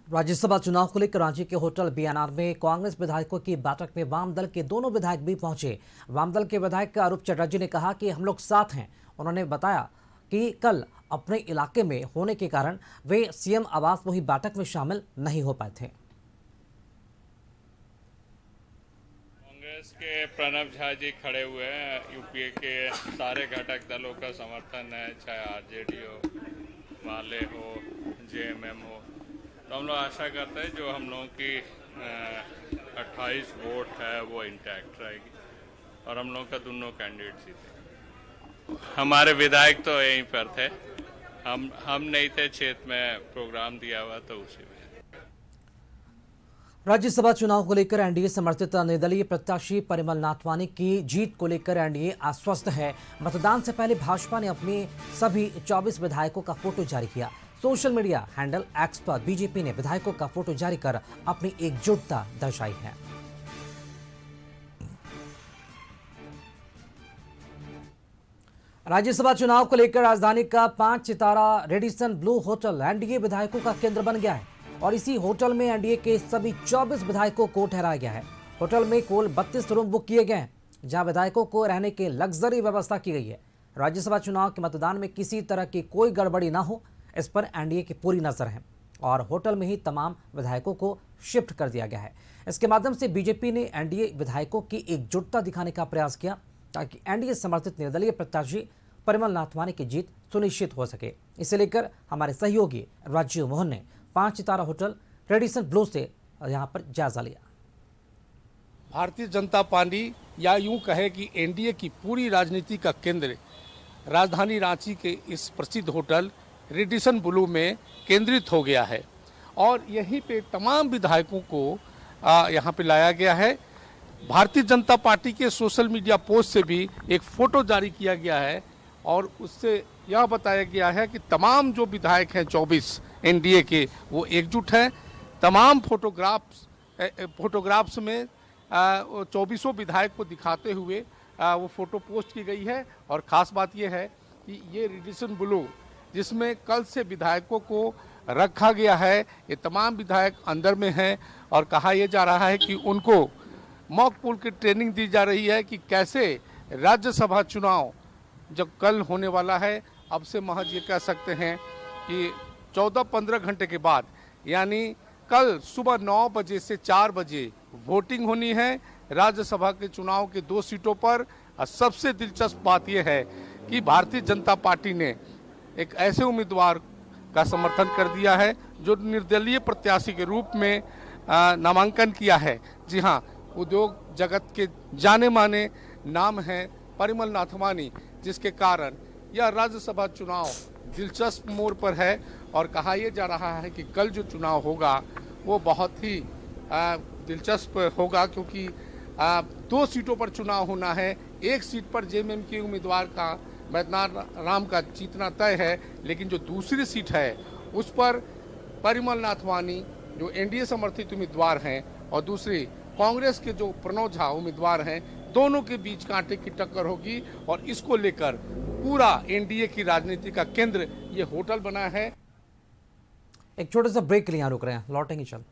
राज्यसभा चुनाव को लेकर रांची के होटल बीएनआर में कांग्रेस विधायकों की बैठक में वाम दल के दोनों विधायक भी पहुंचे। वाम दल के विधायक अरूप चटर्जी ने कहा कि हम लोग साथ हैं। उन्होंने बताया कि कल अपने इलाके में होने के कारण वे सीएम आवास में हुई बैठक में शामिल नहीं हो पाए थे। कांग्रेस के प्रणब झा जी खड़े हुए हैं। यूपीए के सारे घटक दलों का समर्थन है, चाहे आरजेडी हो, माले हो, जेएमएम हो। तो हम लोग आशा करते हैं जो हम लोगों की 28 वोट है वो इंटैक्ट रहेगी और हम लोग का दोनों कैंडिडेट जीते। हमारे विधायक तो यहीं पर थे, हम नहीं थे, क्षेत्र में प्रोग्राम दिया हुआ तो उसी में। राज्यसभा चुनाव को लेकर एनडीए समर्थित निर्दलीय प्रत्याशी परिमल नाथवानी की जीत को लेकर एनडीए आश्वस्त है। मतदान से पहले भाजपा ने अपने सभी 24 विधायकों का फोटो जारी किया। सोशल मीडिया हैंडल एक्स पर बीजेपी ने विधायकों का फोटो जारी कर अपनी एकजुटता दर्शाई है। राज्यसभा चुनाव को लेकर राजधानी का 5 सितारा रेडिसन ब्लू होटल एनडीए विधायकों का केंद्र बन गया है और इसी होटल में एनडीए के सभी 24 विधायकों को ठहराया गया है। होटल में कुल 32 रूम बुक किए गए हैं, जहां विधायकों को रहने की लग्जरी व्यवस्था की गई है। राज्यसभा चुनाव के मतदान में किसी तरह की कोई गड़बड़ी ना हो, इस पर एनडीए की पूरी नजर है और होटल में ही तमाम विधायकों को शिफ्ट कर दिया गया है। इसके माध्यम से बीजेपी ने एनडीए विधायकों की एकजुटता दिखाने का प्रयास किया ताकि एनडीए समर्थित निर्दलीय प्रत्याशी परिमल नाथवानी की जीत सुनिश्चित हो सके। इसे लेकर हमारे सहयोगी राजीव मोहन ने 5 सितारा होटल रेडिसन ब्लू से यहां पर जायजा लिया। भारतीय जनता पार्टी या यूं कहे कि एनडीए की पूरी राजनीति का केंद्र राजधानी रांची के इस प्रसिद्ध होटल रेडिसन ब्लू में केंद्रित हो गया है और यहीं पे तमाम विधायकों को यहाँ पे लाया गया है। भारतीय जनता पार्टी के सोशल मीडिया पोस्ट से भी एक फोटो जारी किया गया है और उससे यह बताया गया है कि तमाम जो विधायक हैं 24 एनडीए के वो एकजुट हैं। तमाम फोटोग्राफ्स में 24 विधायक को दिखाते हुए वो फोटो पोस्ट की गई है और ख़ास बात यह है कि ये रेडिसन ब्लू जिसमें कल से विधायकों को रखा गया है, ये तमाम विधायक अंदर में हैं और कहा यह जा रहा है कि उनको मॉक पोल की ट्रेनिंग दी जा रही है कि कैसे राज्यसभा चुनाव जब कल होने वाला है, अब से महज ये कह सकते हैं कि 14-15 घंटे के बाद यानी कल सुबह 9 बजे से 4 बजे वोटिंग होनी है राज्यसभा के चुनाव के 2 सीटों पर। और सबसे दिलचस्प बात यह है कि भारतीय जनता पार्टी ने एक ऐसे उम्मीदवार का समर्थन कर दिया है जो निर्दलीय प्रत्याशी के रूप में नामांकन किया है। जी हाँ, उद्योग जगत के जाने माने नाम हैं परिमल नाथवानी, जिसके कारण यह राज्यसभा चुनाव दिलचस्प मोड़ पर है और कहा यह जा रहा है कि कल जो चुनाव होगा वो बहुत ही दिलचस्प होगा क्योंकि 2 सीटों पर चुनाव होना है। एक सीट पर जेएमएम के उम्मीदवार का बैद्यनाथ राम का जीतना तय है, लेकिन जो दूसरी सीट है उस पर परिमल नाथवानी जो एनडीए समर्थित उम्मीदवार हैं और दूसरी कांग्रेस के जो प्रणब झा उम्मीदवार हैं, दोनों के बीच कांटे की टक्कर होगी और इसको लेकर पूरा एनडीए की राजनीति का केंद्र ये होटल बना है। एक छोटे सा ब्रेक के लिए यहाँ रुक रहे हैं, लौटेंगे चल।